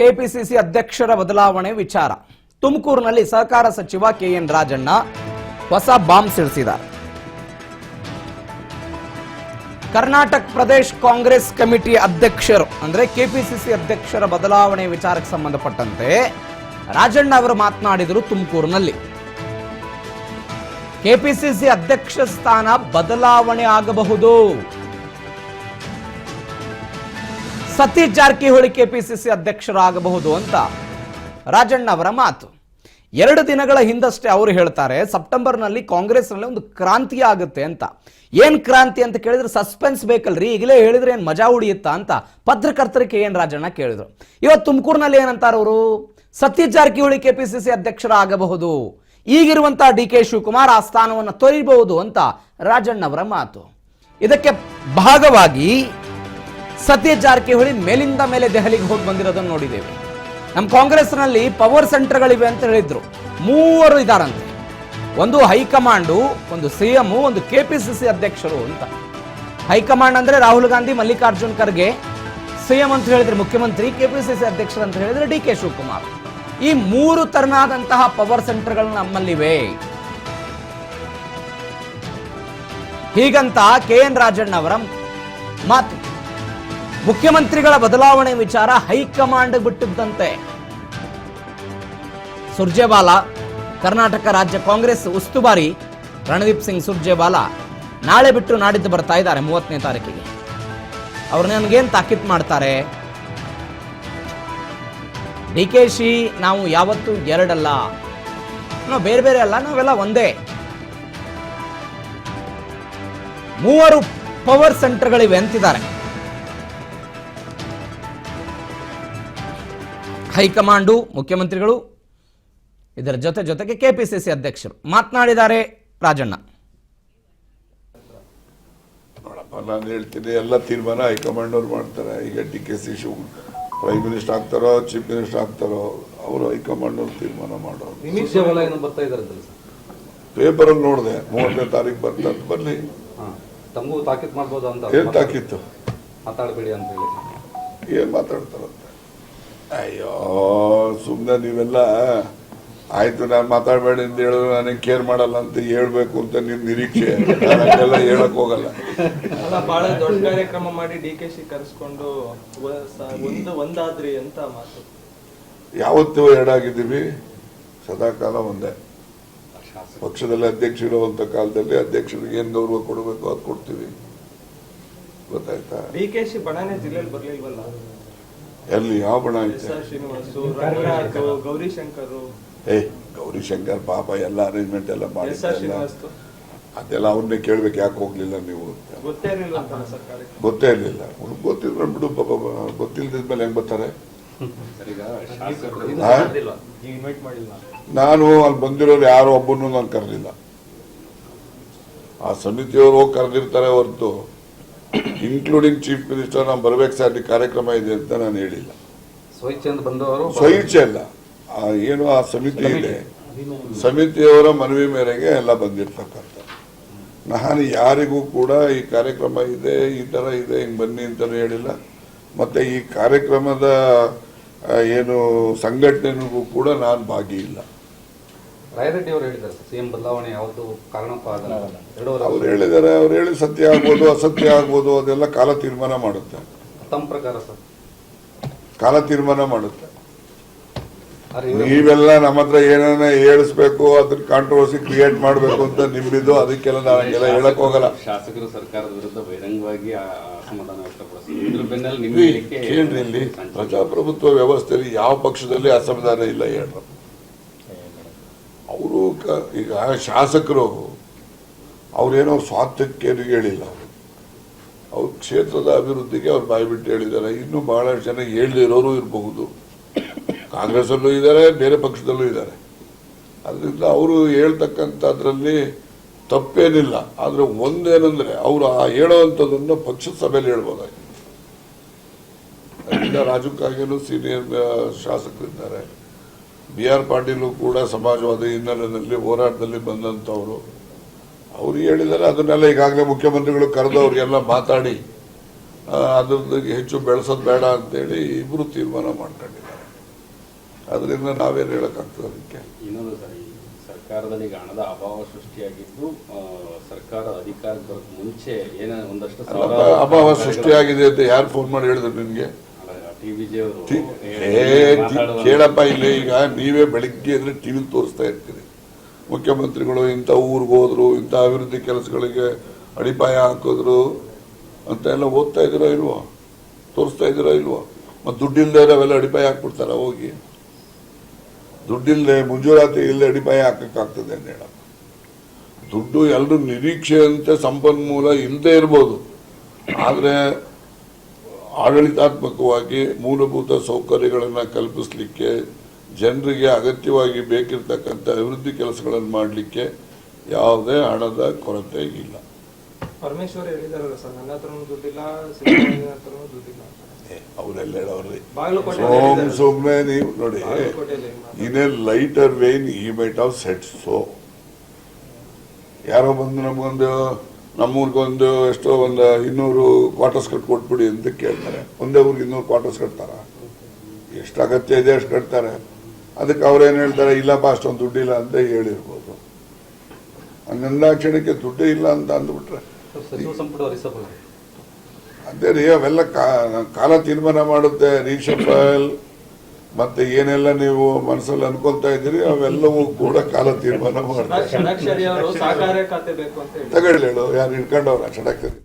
KPCC ಅಧ್ಯಕ್ಷರ ಬದಲಾವಣೆ ವಿಚಾರ. ತುಮಕೂರಿನಲ್ಲಿ ಸಹಕಾರ ಸಚಿವ ಕೆಎನ್ ರಾಜಣ್ಣ ಹೊಸ ಬಾಂಬ್ ಸಿಡಿಸಿದ್ದಾರೆ. ಕರ್ನಾಟಕ ಪ್ರದೇಶ್ ಕಾಂಗ್ರೆಸ್ ಕಮಿಟಿ ಅಧ್ಯಕ್ಷರು ಅಂದ್ರೆ ಕೆಪಿಸಿಸಿ ಅಧ್ಯಕ್ಷರ ಬದಲಾವಣೆ ವಿಚಾರಕ್ಕೆ ಸಂಬಂಧಪಟ್ಟಂತೆ ರಾಜಣ್ಣ ಅವರು ಮಾತನಾಡಿದರು. ತುಮಕೂರಿನಲ್ಲಿ ಕೆಪಿಸಿಸಿ ಅಧ್ಯಕ್ಷ ಸ್ಥಾನ ಬದಲಾವಣೆ ಆಗಬಹುದು. ಸತೀಶ್ ಜಾರಕಿಹೊಳಿ ಕೆಪಿಸಿಸಿ ಅಧ್ಯಕ್ಷರಾಗಬಹುದು ಅಂತ ರಾಜಣ್ಣ ಅವರ ಮಾತು. 2 ದಿನಗಳ ಹಿಂದಷ್ಟೇ ಅವರು ಹೇಳ್ತಾರೆ ಸೆಪ್ಟೆಂಬರ್ನಲ್ಲಿ ಕಾಂಗ್ರೆಸ್ನಲ್ಲಿ ಒಂದು ಕ್ರಾಂತಿ ಆಗುತ್ತೆ ಅಂತ. ಏನ್ ಕ್ರಾಂತಿ ಅಂತ ಕೇಳಿದ್ರೆ ಸಸ್ಪೆನ್ಸ್ ಬೇಕಲ್ರಿ, ಈಗಲೇ ಹೇಳಿದ್ರೆ ಏನ್ ಮಜಾ ಉಳಿಯುತ್ತಾ ಅಂತ ಪತ್ರಕರ್ತರಿಗೆ KN ರಾಜಣ್ಣ ಕೇಳಿದ್ರು. ಇವತ್ತು ತುಮಕೂರಿನಲ್ಲಿ ಏನಂತಾರ ಅವರು, ಸತೀಶ್ ಜಾರಕಿಹೊಳಿ ಕೆಪಿಸಿಸಿ ಅಧ್ಯಕ್ಷರಾಗಬಹುದು, ಈಗಿರುವಂತಹ DK ಶಿವಕುಮಾರ್ ಆ ಸ್ಥಾನವನ್ನು ತೊರೆಯಬಹುದು ಅಂತ ರಾಜಣ್ಣ ಅವರ ಮಾತು. ಇದಕ್ಕೆ ಭಾಗವಾಗಿ ಸತೀಶ್ ಜಾರಕಿಹೊಳಿ ಮೇಲಿಂದ ಮೇಲೆ ದೆಹಲಿಗೆ ಹೋಗಿ ಬಂದಿರೋದನ್ನು ನೋಡಿದ್ದೇವೆ. ನಮ್ಮ ಕಾಂಗ್ರೆಸ್ನಲ್ಲಿ ಪವರ್ ಸೆಂಟರ್ಗಳಿವೆ ಅಂತ ಹೇಳಿದ್ರು. 3 ಇದಾರಂತೆ. ಒಂದು ಹೈಕಮಾಂಡು, ಒಂದು CM, ಒಂದು ಕೆಪಿಸಿಸಿ ಅಧ್ಯಕ್ಷರು ಅಂತ. ಹೈಕಮಾಂಡ್ ಅಂದ್ರೆ ರಾಹುಲ್ ಗಾಂಧಿ, ಮಲ್ಲಿಕಾರ್ಜುನ್ ಖರ್ಗೆ. CM ಅಂತ ಹೇಳಿದ್ರೆ ಮುಖ್ಯಮಂತ್ರಿ, ಕೆಪಿಸಿಸಿ ಅಧ್ಯಕ್ಷರು ಅಂತ ಹೇಳಿದ್ರೆ DK ಶಿವಕುಮಾರ್. ಈ 3 ತರನಾದಂತಹ ಪವರ್ ಸೆಂಟರ್ಗಳು ನಮ್ಮಲ್ಲಿವೆ. ಹೀಗಂತ KN ರಾಜಣ್ಣ ಅವರ ಮಾತು. ಮುಖ್ಯಮಂತ್ರಿಗಳ ಬದಲಾವಣೆ ವಿಚಾರ ಹೈಕಮಾಂಡ್ ಬಿಟ್ಟಿದ್ದಂತೆ. ಸುರ್ಜೇವಾಲಾ, ಕರ್ನಾಟಕ ರಾಜ್ಯ ಕಾಂಗ್ರೆಸ್ ಉಸ್ತುವಾರಿ ರಣದೀಪ್ ಸಿಂಗ್ ಸುರ್ಜೇವಾಲಾ ನಾಳೆ ಬಿಟ್ಟು ನಾಡಿದ್ದು ಬರ್ತಾ ಇದ್ದಾರೆ 30ನೇ ತಾರೀಕಿಗೆ. ಅವ್ರು ನನಗೇನು ತಾಕೀತು ಮಾಡ್ತಾರೆ, DKC ನಾವು ಯಾವತ್ತೂ 2 ಅಲ್ಲ, ನಾವು ಬೇರೆ ಬೇರೆ ಅಲ್ಲ, ನಾವೆಲ್ಲ ಒಂದೇ. 3 ಪವರ್ ಸೆಂಟರ್ಗಳಿವೆ ಅಂತಿದ್ದಾರೆ. ಹೈಕಮಾಂಡು, ಮುಖ್ಯಮಂತ್ರಿಗಳು, ಇದರ ಜೊತೆಗೆ ಕೆಪಿಸಿಸಿ ಅಧ್ಯಕ್ಷರು ಮಾತನಾಡಿದ್ದಾರೆ ರಾಜಣ್ಣ. ನೋಡಪ್ಪ, ನಾನು ಹೇಳ್ತೀನಿ, ಎಲ್ಲ ತೀರ್ಮಾನ ಹೈಕಮಾಂಡ್ ಅವ್ರು ಮಾಡ್ತಾರೆ. ಈಗ DKC ಪ್ರೈಮ್ ಮಿನಿಸ್ಟರ್ ಆಗ್ತಾರೋ, ಚೀಫ್ ಮಿನಿಸ್ಟರ್ ಆಗ್ತಾರೋ, ಅವರು ಹೈಕಮಾಂಡ್ ಅವ್ರು ತೀರ್ಮಾನ ಮಾಡೋರು. ಪೇಪರ್ ಅಲ್ಲಿ ನೋಡಿದೆ 30ನೇ ತಾರೀಕು ಬರ್ತಾರೆ, ಬರ್ಲಿ. ತಮಗೂ ತಾಕೀತು ಮಾಡ್ಬೋದು ಅಂತ. ಏನ್ ತಾಕೀತು? ಮಾತಾಡಬೇಡಿ ಅಂತ ಹೇಳಿ. ಏನ್ ಮಾತಾಡ್ತಾರಂತೆ? ಅಯ್ಯೋ, ಸುಮ್ಮನೆ ನೀವೆಲ್ಲ ಆಯ್ತು ನಾನು ಮಾತಾಡಬೇಡಿ ಅಂತ ಹೇಳಿದ್ರೆ ನನಗೆ ಕೇರ್ ಮಾಡಲ್ಲ ಅಂತ ಹೇಳ್ಬೇಕು ಅಂತ ನಿಮ್ ನಿರೀಕ್ಷೆ. ನಾನೆಲ್ಲ ಹೇಳಕ್ ಹೋಗಲ್ಲ. ಬಹಳ ದೊಡ್ಡ ಕಾರ್ಯಕ್ರಮ ಮಾಡಿ DKC ಕರೆಸ್ಕೊಂಡು ಒಂದಾದ್ರಿ ಅಂತ ಮಾತು. ಯಾವತ್ತೂ ಎರಡಾಗಿದ್ದೀವಿ, ಸದಾಕಾಲ ಒಂದೇ. ಪಕ್ಷದಲ್ಲಿ ಅಧ್ಯಕ್ಷ ಇರುವಂತ ಕಾಲದಲ್ಲಿ ಅಧ್ಯಕ್ಷರಿಗೆ ಏನ್ ಗೌರವ ಕೊಡಬೇಕು ಅದು ಕೊಡ್ತೀವಿ. ಗೊತ್ತಾಯ್ತಾ? DKC ಬಣಾನೆ ಜಿಲ್ಲೆಯಲ್ಲಿ ಬರ್ಲಿಲ್ವಲ್ಲ? ಎಲ್ಲಿ ಯಾವ ಬಣ ಐತೆ? ಗೌರಿಶಂಕರ್. ಗೌರಿಶಂಕರ್ ಪಾಪ ಎಲ್ಲ ಅರೇಂಜ್ಮೆಂಟ್ ಎಲ್ಲ ಮಾಡಿಲ್ಲ. ಅದೆಲ್ಲ ಅವ್ರನ್ನೇ ಕೇಳ್ಬೇಕು, ಯಾಕೆ ಹೋಗ್ಲಿಲ್ಲ ನೀವು? ಗೊತ್ತೇ ಇರ್ಲಿಲ್ಲ. ಗೊತ್ತಿದ್ರು ಬಿಡು ಪಾಪ, ಗೊತ್ತಿಲ್ದಿದ್ಮೇಲೆ ಹೆಂಗ್ ಬರ್ತಾರೆ? ನಾನು ಅಲ್ಲಿ ಬಂದಿರೋರು ಯಾರೋ ಒಬ್ಬನು ನಾನು ಕರೆದಿಲ್ಲ. ಆ ಸಮಿತಿಯವರು ಹೋಗಿ ಕರೆದಿರ್ತಾರೆ ಹೊರತು ಇನ್ಕ್ಲೂಡಿಂಗ್ ಚೀಫ್ ಮಿನಿಸ್ಟರ್ ನಾವು ಬರ್ಬೇಕು ಸರ್, ಕಾರ್ಯಕ್ರಮ ಇದೆ ಅಂತ ನಾನು ಹೇಳಿಲ್ಲ. ಸ್ವಇಚ್ಛೆ ಅಲ್ಲ, ಏನು ಆ ಸಮಿತಿ ಇದೆ, ಸಮಿತಿಯವರ ಮನವಿ ಮೇರೆಗೆ ಎಲ್ಲ ಬಂದಿರ್ತಕ್ಕಂಥ. ನಾನು ಯಾರಿಗೂ ಕೂಡ ಈ ಕಾರ್ಯಕ್ರಮ ಇದೆ, ಈ ತರ ಇದೆ, ಹಿಂಗ್ ಬನ್ನಿ ಅಂತಾನು ಹೇಳಿಲ್ಲ. ಮತ್ತೆ ಈ ಕಾರ್ಯಕ್ರಮದ ಏನು ಸಂಘಟನೆಗೂ ಕೂಡ ನಾನು ಭಾಗಿಯಿಲ್ಲ. ರಾಯರೆಡ್ಡಿ ಅವರು ಹೇಳಿದ್ದಾರೆ CM ಬದಲಾವಣೆ ಯಾವುದು ಕಾರಣಕ್ಕೂ ಆಗಲ್ಲ. ಅವ್ರು ಹೇಳಿದ್ದಾರೆ, ಅವ್ರು ಹೇಳಿ ಸತ್ಯ ಆಗ್ಬೋದು, ಅಸತ್ಯ ಆಗ್ಬೋದು, ಅದೆಲ್ಲ ಕಾಲ ತೀರ್ಮಾನ ಮಾಡುತ್ತೆ. ತಮ್ಮ ಪ್ರಕಾರ ಸರ್ ಕಾಲ ತೀರ್ಮಾನ ಮಾಡುತ್ತೆ. ನೀವೆಲ್ಲ ನಮ್ಮ ಹತ್ರ ಏನೇನ ಹೇಳಿಸ್ಬೇಕು, ಅದನ್ನ ಕಾಂಟ್ರವರ್ಸಿ ಕ್ರಿಯೇಟ್ ಮಾಡಬೇಕು ಅಂತ ನಿಮ್ಮಿದು, ಅದಕ್ಕೆಲ್ಲ ನಾನೆಲ್ಲ ಹೇಳಕ್ ಹೋಗಲ್ಲ. ಶಾಸಕರು ಸರ್ಕಾರದ ವಿರುದ್ಧ ಬಹಿರಂಗವಾಗಿ ಅಸಮಾಧಾನ ವ್ಯಕ್ತಪಡಿಸಿದ್ರು. ಇಲ್ಲಿ ಪ್ರಜಾಪ್ರಭುತ್ವ ವ್ಯವಸ್ಥೆಯಲ್ಲಿ ಯಾವ ಪಕ್ಷದಲ್ಲಿ ಅಸಮಾಧಾನ ಇಲ್ಲ ಹೇಳ್ರ. ಅವರು ಈಗ ಶಾಸಕರು ಅವ್ರೇನೋ ಸ್ವಾರ್ಥಕ್ಕೆ ಹೇಳಿಲ್ಲ, ಅವ್ರ ಕ್ಷೇತ್ರದ ಅಭಿವೃದ್ಧಿಗೆ ಅವ್ರು ಬಾಯ್ಬಿಟ್ಟು ಹೇಳಿದ್ದಾರೆ. ಇನ್ನೂ ಬಹಳಷ್ಟು ಜನ ಹೇಳದಿರೋರು ಇರಬಹುದು, ಕಾಂಗ್ರೆಸ್ ಅಲ್ಲೂ ಇದ್ದಾರೆ, ಬೇರೆ ಪಕ್ಷದಲ್ಲೂ ಇದ್ದಾರೆ. ಅದರಿಂದ ಅವರು ಹೇಳ್ತಕ್ಕಂಥದ್ರಲ್ಲಿ ತಪ್ಪೇನಿಲ್ಲ. ಆದ್ರೆ ಒಂದೇನಂದ್ರೆ ಅವರು ಆ ಹೇಳುವಂಥದ್ದನ್ನು ಪಕ್ಷದ ಸಭೆಯಲ್ಲಿ ಹೇಳ್ಬೋದಾಗಿ. ಅದರಿಂದ ರಾಜು ಕಾಗೇನು ಸೀನಿಯರ್ ಶಾಸಕರಿದ್ದಾರೆ. BR ಪಾಟೀಲು ಕೂಡ ಸಮಾಜವಾದಿ ಹಿನ್ನೆಲೆಯಲ್ಲಿ ಹೋರಾಟದಲ್ಲಿ ಬಂದಂಥವ್ರು. ಅವ್ರು ಹೇಳಿದ್ದಾರೆ, ಅದನ್ನೆಲ್ಲ ಈಗಾಗಲೇ ಮುಖ್ಯಮಂತ್ರಿಗಳು ಕರೆದು ಅವ್ರಿಗೆಲ್ಲ ಮಾತಾಡಿ ಅದ್ರದ್ದು ಹೆಚ್ಚು ಬೆಳೆಸೋದು ಬೇಡ ಅಂತೇಳಿ ಇಬ್ರು ತೀರ್ಮಾನ ಮಾಡ್ಕೊಂಡಿದ್ದಾರೆ. ಅದರಿಂದ ನಾವೇನು ಹೇಳೋಕ್ಕಾಗ್ತದೆ ಅದಕ್ಕೆ. ಇನ್ನೊಂದು ಸರಿ ಸರ್ಕಾರದಲ್ಲಿ ಈಗ ಹಣದ ಅಭಾವ ಸೃಷ್ಟಿಯಾಗಿದ್ದು ಸರ್ಕಾರ ಅಧಿಕಾರಕ್ಕೆ ಬರೋಕ್ಕೆ ಮುಂಚೆ ಏನೋ ಒಂದಷ್ಟು ಅಭಾವ ಸೃಷ್ಟಿಯಾಗಿದೆ ಅಂತ ಯಾರು ಫೋನ್ ಮಾಡಿ ಹೇಳಿದ್ರು ನಿನಗೆ? TVJ ಅವರು ಕೇಳಪ್ಪ, ಇಲ್ಲಿ ಈಗ ನೀವೇ ಬೆಳಿಗ್ಗೆ ಅಂದ್ರೆ ಟಿವಿ ತೋರಿಸ್ತಾ ಇರ್ತೀರಿ, ಮುಖ್ಯಮಂತ್ರಿಗಳು ಇಂಥ ಊರಿಗೆ ಹೋದ್ರು, ಇಂಥ ಅಭಿವೃದ್ಧಿ ಕೆಲಸಗಳಿಗೆ ಅಡಿಪಾಯ ಹಾಕಿದ್ರು ಅಂತ ಎಲ್ಲ ಓದ್ತಾ ಇದ್ದೀರೋ ಇಲ್ವೋ, ತೋರಿಸ್ತಾ ಇದ್ದೀರೋ ಇಲ್ವೋ? ಮತ್ತು ದುಡ್ಡಿಲ್ಲದೆ ಅವೆಲ್ಲ ಅಡಿಪಾಯ ಹಾಕ್ಬಿಡ್ತಾರ? ಹೋಗಿ ದುಡ್ಡಿಲ್ಲದೆ ಮಂಜೂರಾತಿ ಇಲ್ಲದೆ ಅಡಿಪಾಯ ಹಾಕಕ್ಕಾಗ್ತದೆ ಅಂತ ಹೇಳ. ದುಡ್ಡು ಎಲ್ಲರೂ ನಿರೀಕ್ಷೆಯಂತೆ ಸಂಪನ್ಮೂಲ ಇಲ್ಲದೆ ಇರ್ಬೋದು, ಆದರೆ ಆಡಳಿತಾತ್ಮಕವಾಗಿ ಮೂಲಭೂತ ಸೌಕರ್ಯಗಳನ್ನು ಕಲ್ಪಿಸಲಿಕ್ಕೆ, ಜನರಿಗೆ ಅಗತ್ಯವಾಗಿ ಬೇಕಿರ್ತಕ್ಕಂಥ ಅಭಿವೃದ್ಧಿ ಕೆಲಸಗಳನ್ನು ಮಾಡಲಿಕ್ಕೆ ಯಾವುದೇ ಹಣದ ಕೊರತೆ ಇಲ್ಲ. ಪರಮೇಶ್ವರ್ ಹೇಳಿದಾರಲ್ಲ ಸರ್, ನನ್ನ ಹತ್ರನೂ ದುಡ್ಡಿಲ್ಲ, ಸಿದ್ದರಾಮಯ್ಯ ಹತ್ರನೂ ದುಡ್ಡಿಲ್ಲ. ಅವರೆಲ್ಲ ಹೇಳೋರ್ರಿ, ಬಾಗಲಕೋಟೆ ಸುಮ್ಮನೆ ನೀವು ನೋಡಿ, ಇನ್ ಎ ಲೈಟರ್ ವೇನ್ ಈ ಮೈಟ್ ಹಾವ್ ಸೆಟ್ ಸೋ. ಯಾರೋ ಬಂದು ನಮ್ಮೂರಿಗೊಂದು ಎಷ್ಟೋ ಒಂದು 200 ಕ್ವಾರ್ಟರ್ಸ್ ಕೊಟ್ಬಿಡಿ ಅಂತ ಕೇಳ್ತಾರೆ. ಒಂದೇ ಊರಿಗೆ 200 ಕ್ವಾರ್ಟರ್ಸ್ ಕಟ್ತಾರ? ಎಷ್ಟು ಅಗತ್ಯ ಇದೆ ಅಷ್ಟು ಕಟ್ತಾರೆ. ಅದಕ್ಕೆ ಅವ್ರೇನು ಹೇಳ್ತಾರೆ, ಇಲ್ಲಪ್ಪ ಅಷ್ಟೊಂದು ದುಡ್ಡಿಲ್ಲ ಅಂತ ಹೇಳಿರ್ಬೋದು. ಹಂಗಂದಾಕ್ಷಣಕ್ಕೆ ದುಡ್ಡೇ ಇಲ್ಲ ಅಂತ ಅಂದ್ಬಿಟ್ರೆ ಸಚಿವ ಸಂಪುಟ ವರಿಸಬಹುದು. ಅದೇ ರೀ, ಅವೆಲ್ಲ ಕಾಲ ತೀರ್ಮಾನ ಮಾಡುತ್ತೆ. ರೀಶಫಲ್ ಮತ್ತೆ ಏನೆಲ್ಲ ನೀವು ಮನಸ್ಸಲ್ಲಿ ಅನ್ಕೊಂತಾ ಇದ್ದೀರಿ ಅವೆಲ್ಲವೂ ಕೂಡ ಕಾಲ ತೀರ್ಮಾನ ಮಾಡ್ತಾರೆ. ಷಡಕ್ಷರಿ ಅವರು ಸಹಕಾರ ಖಾತೆ ಬೇಕು ಅಂತ ಹೇಳಿ ತಗೊಳ್ಳಿ ಹೇಳು, ಯಾರು ಇಟ್ಕೊಂಡವ್ರ ಷಡಕ್ಷರಿ?